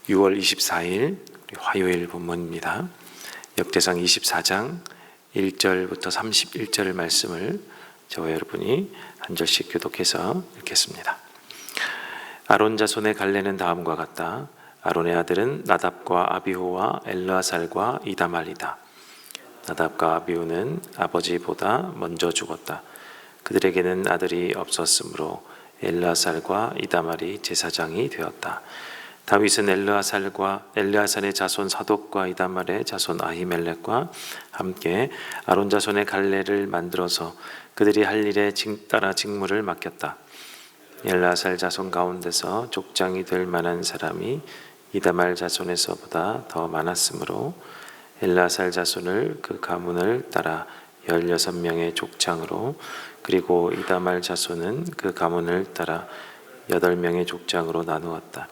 6월 24일 화요일 본문입니다. 역대상 24장 1절부터 31절 말씀을 저와 여러분이 한 절씩 교독해서 읽겠습니다. 아론 자손의 갈래는 다음과 같다. 아론의 아들은 나답과 아비후와 엘르아살과 이다말이다. 나답과 아비후는 아버지보다 먼저 죽었다. 그들에게는 아들이 없었으므로 엘르아살과 이다말이 제사장이 되었다. 다윗은 엘르아살의 자손 사독과 이다말의 자손 아히멜렉과 함께 아론 자손의 갈래를 만들어서 그들이 할 일에 따라 직무를 맡겼다. 엘르아살 자손 가운데서 족장이 될 만한 사람이 이다말 자손에서보다 더 많았으므로 엘르아살 자손을 그 가문을 따라 16명의 족장으로, 그리고 이다말 자손은 그 가문을 따라 8명의 족장으로 나누었다.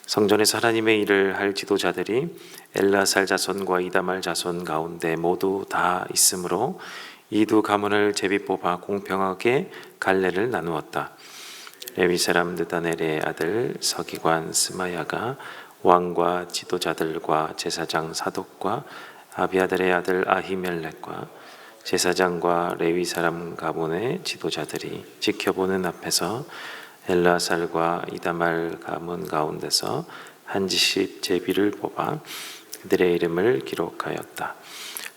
성전에서 하나님의 일을 할 지도자들이 엘르아살 자손과 이다말 자손 가운데 모두 다 있으므로 이 두 가문을 제비 뽑아 공평하게 갈래를 나누었다. 레위 사람 느다넬의 아들 서기관 스마야가 왕과 지도자들과 제사장 사독과 아비아들의 아들 아히멜렉과 제사장과 레위 사람 가문의 지도자들이 지켜보는 앞에서 엘르아살과 이다말 가문 가운데서 한 지씩 제비를 뽑아 그들의 이름을 기록하였다.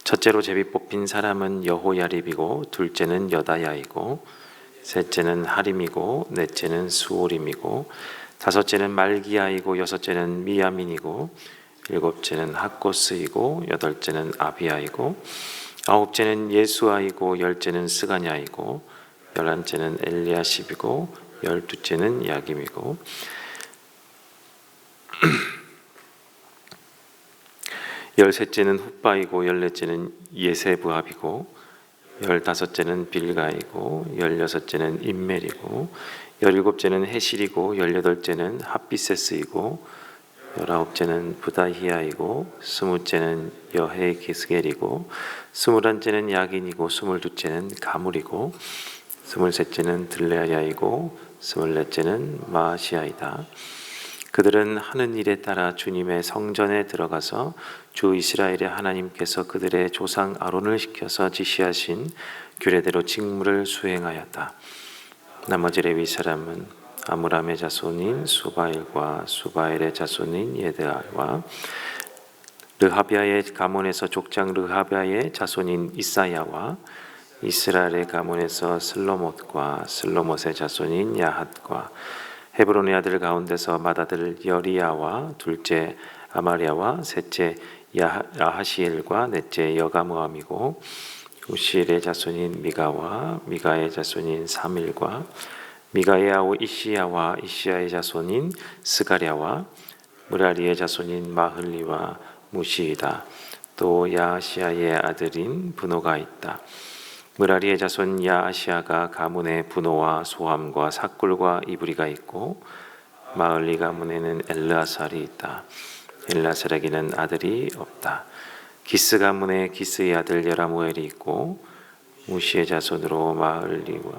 첫째로 제비 뽑힌 사람은 여호야립이고, 둘째는 여다야이고, 셋째는 하림이고, 넷째는 수오림이고, 다섯째는 말기야이고, 여섯째는 미야민이고, 일곱째는 학고스이고, 여덟째는 아비야이고, 아홉째는 예수아이고, 열째는 스가냐이고, 열한째는 엘리야십이고, 12째는 야김이고, 13째는 훗바이고, 14째는 예세부합이고, 15째는 빌가이고, 16째는 임멜이고, 17째는 헤실이고, 18째는 핫비세스이고, 19째는 부다히야이고, 20째는 여헤기스겔이고, 21째는 야긴이고, 22째는 가물이고, 23째는 들레야이고, 24째는 마아시아이다. 그들은 하는 일에 따라 주님의 성전에 들어가서 주 이스라엘의 하나님께서 그들의 조상 아론을 시켜서 지시하신 규례대로 직무를 수행하였다. 나머지 레위 사람은 아므람의 자손인 수바일과 수바엘의 자손인 예드알과 르하비아의 가문에서 족장 르하비아의 자손인 이사야와 이스라엘의 가문에서 슬로못과 슬로못의 자손인 야핫과 헤브론의 아들 가운데서 맏아들 여리야와 둘째 아마리아와 셋째 야하시엘과 넷째 여가무함이고, 우시엘의 자손인 미가와 미가의 자손인 사밀과 미가의 아우 이시야와 이시야의 자손인 스가랴와 무라리의 자손인 마흘리와 무시이다. 또 야시야의 아들인 분호가 있다. 무라리의 자손 야아시아가 가문에 분호와 소함과 삭굴과 이브리가 있고, 마을리 가문에는 엘르아살이 있다. 엘르아살에게는 아들이 없다. 기스 가문에 기스의 아들 여라무엘이 있고, 무시의 자손으로 마을리와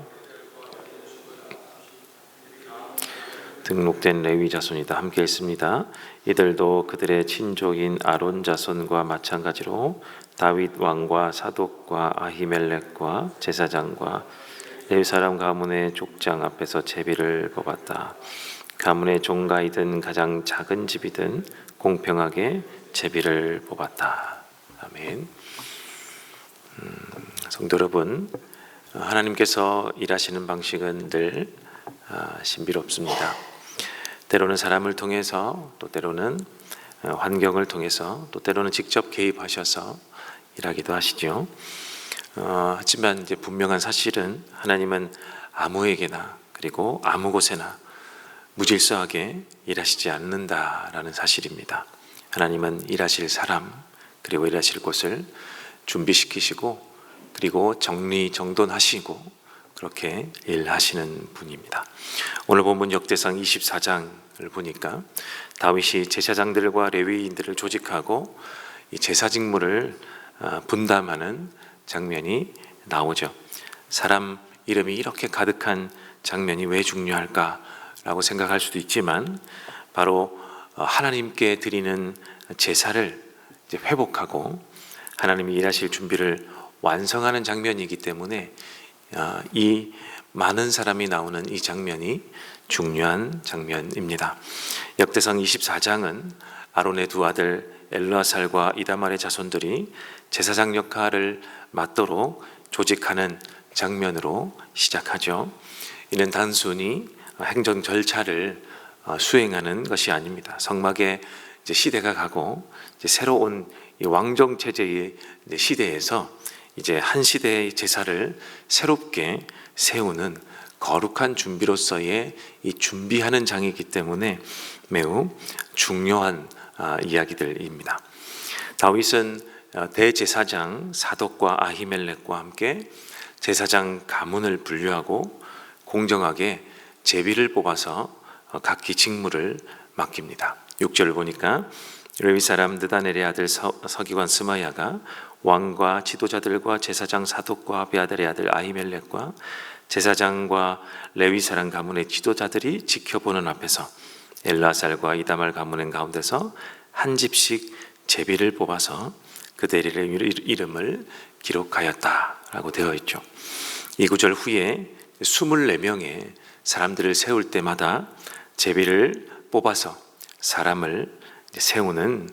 등록된 레위 자손이다. 함께 읽습니다. 이들도 그들의 친족인 아론 자손과 마찬가지로 다윗 왕과 사독과 아히멜렉과 제사장과 레위 사람 가문의 족장 앞에서 제비를 뽑았다. 가문의 종가이든 가장 작은 집이든 공평하게 제비를 뽑았다. 아멘. 성도 여러분, 하나님께서 일하시는 방식은 늘 신비롭습니다. 때로는 사람을 통해서, 또 때로는 환경을 통해서, 또 때로는 직접 개입하셔서 일하기도 하시죠. 하지만 이제 분명한 사실은 하나님은 아무에게나, 그리고 아무 곳에나 무질서하게 일하시지 않는다라는 사실입니다. 하나님은 일하실 사람, 그리고 일하실 곳을 준비시키시고, 그리고 정리정돈하시고 그렇게 일하시는 분입니다. 오늘 본문 역대상 24장을 보니까 다윗이 제사장들과 레위인들을 조직하고 이 제사 직무를 분담하는 장면이 나오죠. 사람 이름이 이렇게 가득한 장면이 왜 중요할까라고 생각할 수도 있지만, 바로 하나님께 드리는 제사를 이제 회복하고 하나님이 일하실 준비를 완성하는 장면이기 때문에 이 많은 사람이 나오는 이 장면이 중요한 장면입니다. 역대상 24장은 아론의 두 아들 엘르아살과 이다말의 자손들이 제사장 역할을 맡도록 조직하는 장면으로 시작하죠. 이는 단순히 행정 절차를 수행하는 것이 아닙니다. 성막의 이제 시대가 가고 이제 새로운 이 왕정 체제의 시대에서 이제 한 시대의 제사를 새롭게 세우는 거룩한 준비로서의 이 준비하는 장이기 때문에 매우 중요한 이야기들입니다. 다윗은 대제사장 사독과 아히멜렉과 함께 제사장 가문을 분류하고 공정하게 제비를 뽑아서 각기 직무를 맡깁니다. 6절을 보니까 레위 사람 느다넬의 아들 서기관 스마야가 왕과 지도자들과 제사장 사독과 아비아달의 아들 아히멜렉과 제사장과 레위 사람 가문의 지도자들이 지켜보는 앞에서 엘라살과 이다말 가문의 가운데서 한 집씩 제비를 뽑아서 그들의 이름을 기록하였다라고 되어 있죠. 이 구절 후에 24명의 사람들을 세울 때마다 제비를 뽑아서 사람을 세우는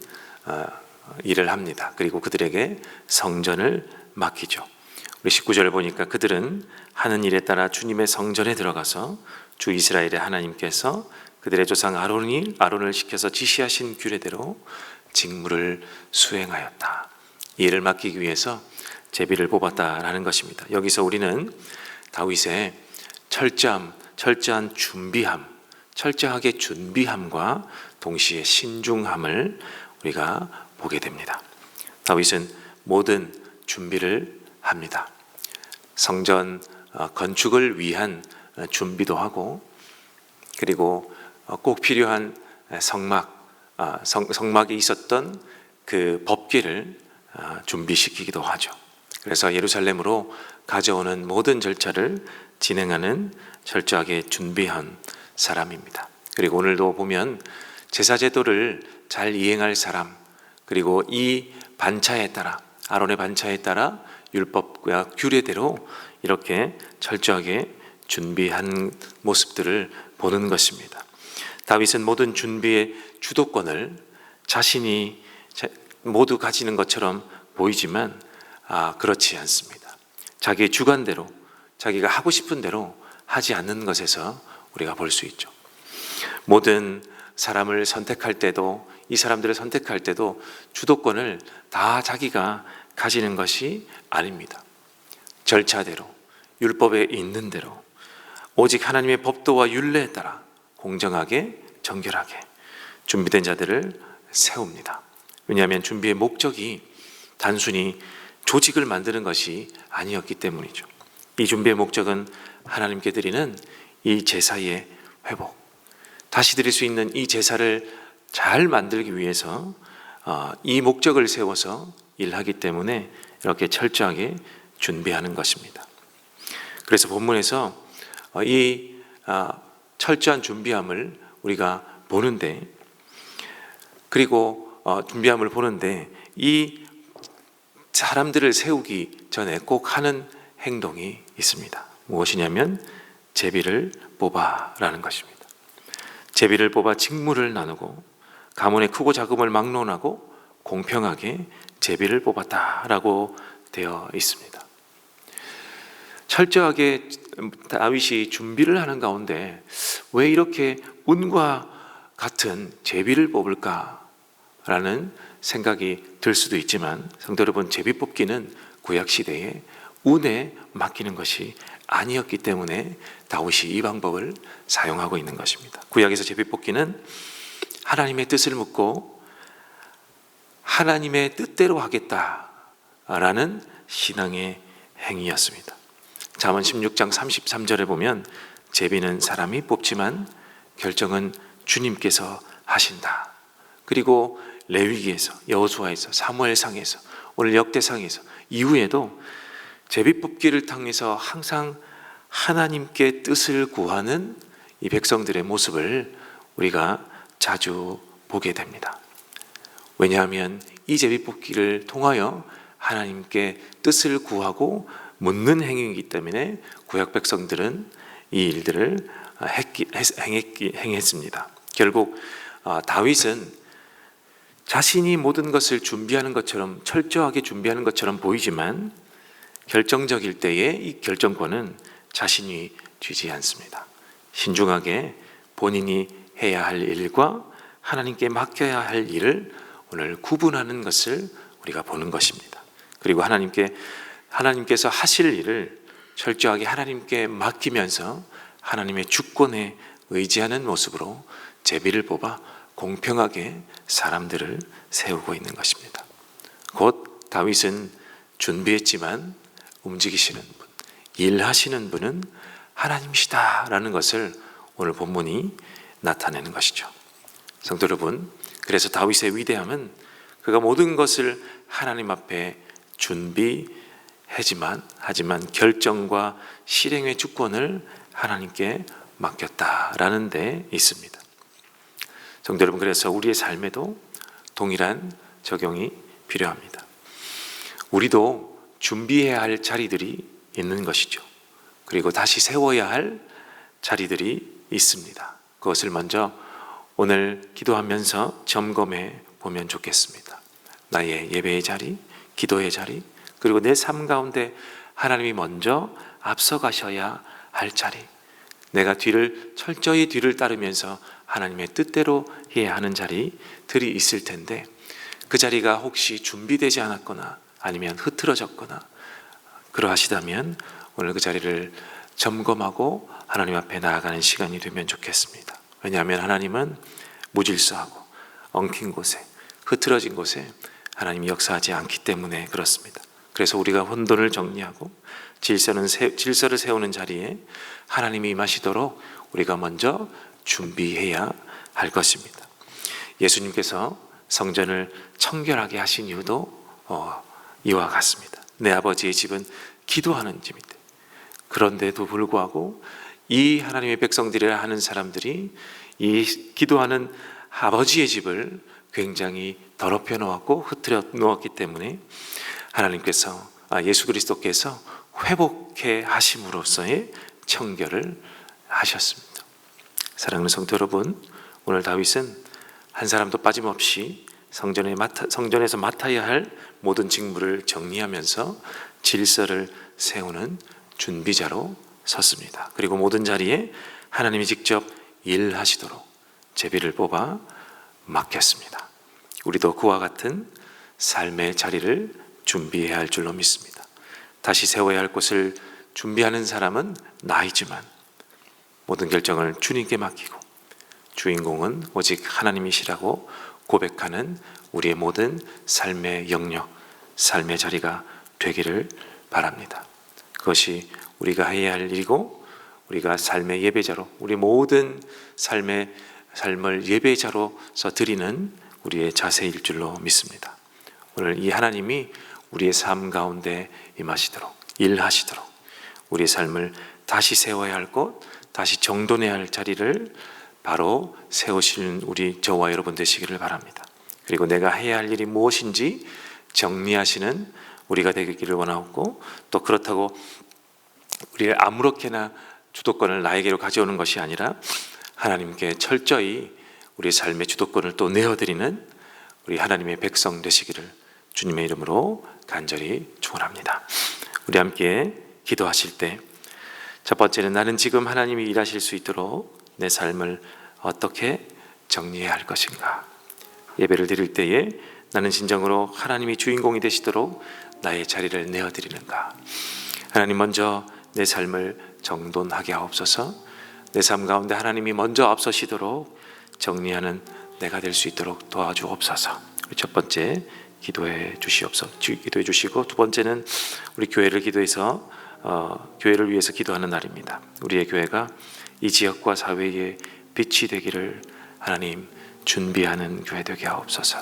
일을 합니다. 그리고 그들에게 성전을 맡기죠. 우리 19절을 보니까 그들은 하는 일에 따라 주님의 성전에 들어가서 주 이스라엘의 하나님께서 그들의 조상 아론을 시켜서 지시하신 규례대로 직무를 수행하였다. 이 일을 맡기기 위해서 제비를 뽑았다라는 것입니다. 여기서 우리는 다윗의 철저한 철저하게 준비함과 동시에 신중함을 우리가 보게 됩니다. 다윗은 모든 준비를 합니다. 성전 건축을 위한 준비도 하고, 그리고 꼭 필요한 성막에 있었던 그 법궤를 준비시키기도 하죠. 그래서 예루살렘으로 가져오는 모든 절차를 진행하는 철저하게 준비한 사람입니다. 그리고 오늘도 보면 제사제도를 잘 이행할 사람, 그리고 이 반차에 따라, 아론의 반차에 따라 율법과 규례대로 이렇게 철저하게 준비한 모습들을 보는 것입니다. 다윗은 모든 준비의 주도권을 자신이 모두 가지는 것처럼 보이지만 그렇지 않습니다. 자기의 주관대로, 자기가 하고 싶은 대로 하지 않는 것에서 우리가 볼 수 있죠. 모든 사람을 선택할 때도, 이 사람들을 선택할 때도 주도권을 다 자기가 가지는 것이 아닙니다. 절차대로, 율법에 있는 대로, 오직 하나님의 법도와 율례에 따라 공정하게, 정결하게 준비된 자들을 세웁니다. 왜냐하면 준비의 목적이 단순히 조직을 만드는 것이 아니었기 때문이죠. 이 준비의 목적은 하나님께 드리는 이 제사의 회복, 다시 드릴 수 있는 이 제사를 잘 만들기 위해서 이 목적을 세워서 일하기 때문에 이렇게 철저하게 준비하는 것입니다. 그래서 본문에서 이 철저한 준비함을 우리가 보는데, 그리고 준비함을 보는데 이 사람들을 세우기 전에 꼭 하는 행동이 있습니다. 무엇이냐면 제비를 뽑아라는 것입니다. 제비를 뽑아 직무를 나누고 가문의 크고 작음을 막론하고 공평하게 제비를 뽑았다라고 되어 있습니다. 철저하게 다윗이 준비를 하는 가운데 왜 이렇게 운과 같은 제비를 뽑을까라는 생각이 들 수도 있지만, 성도 여러분, 제비 뽑기는 구약 시대에 운에 맡기는 것이 아니었기 때문에 다윗이 이 방법을 사용하고 있는 것입니다. 구약에서 제비 뽑기는 하나님의 뜻을 묻고 하나님의 뜻대로 하겠다라는 신앙의 행위였습니다. 잠언 16장 33절에 보면 제비는 사람이 뽑지만 결정은 주님께서 하신다. 그리고 레위기에서, 여호수아에서, 사무엘상에서, 오늘 역대상에서 이후에도 제비 뽑기를 통해서 항상 하나님께 뜻을 구하는 이 백성들의 모습을 우리가 자주 보게 됩니다. 왜냐하면 이 제비뽑기를 통하여 하나님께 뜻을 구하고 묻는 행위이기 때문에 구약 백성들은 이 일들을 행했습니다. 결국 다윗은 자신이 모든 것을 준비하는 것처럼, 철저하게 준비하는 것처럼 보이지만 결정적일 때에 이 결정권은 자신이 쥐지 않습니다. 신중하게 본인이 해야 할 일과 하나님께 맡겨야 할 일을 오늘 구분하는 것을 우리가 보는 것입니다. 그리고 하나님께서 하실 일을 철저하게 하나님께 맡기면서 하나님의 주권에 의지하는 모습으로 제비를 뽑아 공평하게 사람들을 세우고 있는 것입니다. 곧 다윗은 준비했지만 움직이시는 분, 일하시는 분은 하나님이시다라는 것을 오늘 본문이 나타내는 것이죠. 성도 여러분, 그래서 다윗의 위대함은 그가 모든 것을 하나님 앞에 준비하지만 결정과 실행의 주권을 하나님께 맡겼다라는 데 있습니다. 성도 여러분, 그래서 우리의 삶에도 동일한 적용이 필요합니다. 우리도 준비해야 할 자리들이 있는 것이죠. 그리고 다시 세워야 할 자리들이 있습니다. 그것을 먼저 오늘 기도하면서 점검해 보면 좋겠습니다. 나의 예배의 자리, 기도의 자리, 그리고 내 삶 가운데 하나님이 먼저 앞서가셔야 할 자리, 내가 철저히 뒤를 따르면서 하나님의 뜻대로 해야 하는 자리들이 있을 텐데, 그 자리가 혹시 준비되지 않았거나 아니면 흐트러졌거나 그러하시다면 오늘 그 자리를 점검하고 하나님 앞에 나아가는 시간이 되면 좋겠습니다. 왜냐하면 하나님은 무질서하고 엉킨 곳에, 흐트러진 곳에 하나님이 역사하지 않기 때문에 그렇습니다. 그래서 우리가 혼돈을 정리하고 질서를 세우는 자리에 하나님이 임하시도록 우리가 먼저 준비해야 할 것입니다. 예수님께서 성전을 청결하게 하신 이유도 이와 같습니다. 내 아버지의 집은 기도하는 집인데, 그런데도 불구하고 이 하나님의 백성들이라 하는 사람들이 이 기도하는 아버지의 집을 굉장히 더럽혀 놓았고 흐트려 놓았기 때문에 예수 그리스도께서 회복해 하심으로써의 청결을 하셨습니다. 사랑하는 성도 여러분, 오늘 다윗은 한 사람도 빠짐없이 성전에서 맡아야 할 모든 직무를 정리하면서 질서를 세우는 준비자로 섰습니다. 그리고 모든 자리에 하나님이 직접 일하시도록 제비를 뽑아 맡겼습니다. 우리도 그와 같은 삶의 자리를 준비해야 할 줄로 믿습니다. 다시 세워야 할 곳을 준비하는 사람은 나이지만 모든 결정을 주님께 맡기고 주인공은 오직 하나님이시라고 고백하는 우리의 모든 삶의 영역, 삶의 자리가 되기를 바랍니다. 그것이 우리가 해야 할 일이고, 우리가 삶의 예배자로, 우리 모든 삶을 예배자로서 드리는 우리의 자세일 줄로 믿습니다. 오늘 이 하나님이 우리의 삶 가운데 임하시도록, 일하시도록, 우리의 삶을 다시 세워야 할 곳, 다시 정돈해야 할 자리를 바로 세우시는 저와 여러분 되시기를 바랍니다. 그리고 내가 해야 할 일이 무엇인지 정리하시는 우리가 되기를 원하고, 또 그렇다고 우리를 아무렇게나 주도권을 나에게로 가져오는 것이 아니라 하나님께 철저히 우리 삶의 주도권을 또 내어드리는 우리 하나님의 백성 되시기를 주님의 이름으로 간절히 축원합니다. 우리 함께 기도하실 때, 첫 번째는 나는 지금 하나님이 일하실 수 있도록 내 삶을 어떻게 정리해야 할 것인가. 예배를 드릴 때에 나는 진정으로 하나님이 주인공이 되시도록 나의 자리를 내어드리는가. 하나님 먼저 내 삶을 정돈하게 하옵소서. 내 삶 가운데 하나님이 먼저 앞서시도록 정리하는 내가 될 수 있도록 도와주옵소서. 첫 번째 기도해 주시고, 두 번째는 우리 교회를 교회를 위해서 기도하는 날입니다. 우리의 교회가 이 지역과 사회에 빛이 되기를 하나님 준비하는 교회 되게 하옵소서.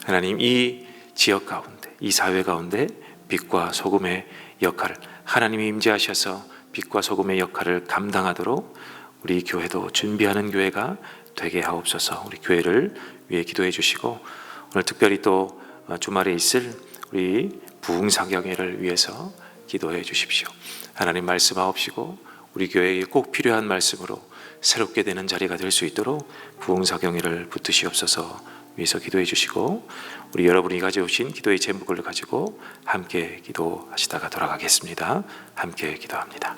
하나님, 이 지역 가운데, 이 사회 가운데 빛과 소금의 역할을 하나님이 임재하셔서 빛과 소금의 역할을 감당하도록 우리 교회도 준비하는 교회가 되게 하옵소서. 우리 교회를 위해 기도해 주시고 오늘 특별히 또 주말에 있을 우리 부흥사경회를 위해서 기도해 주십시오. 하나님 말씀하옵시고 우리 교회에 꼭 필요한 말씀으로 새롭게 되는 자리가 될 수 있도록 부흥사경회를 붙드시옵소서. 위해서 기도해 주시고 우리 여러분이 가져오신 기도의 제목을 가지고 함께 기도하시다가 돌아가겠습니다. 함께 기도합니다.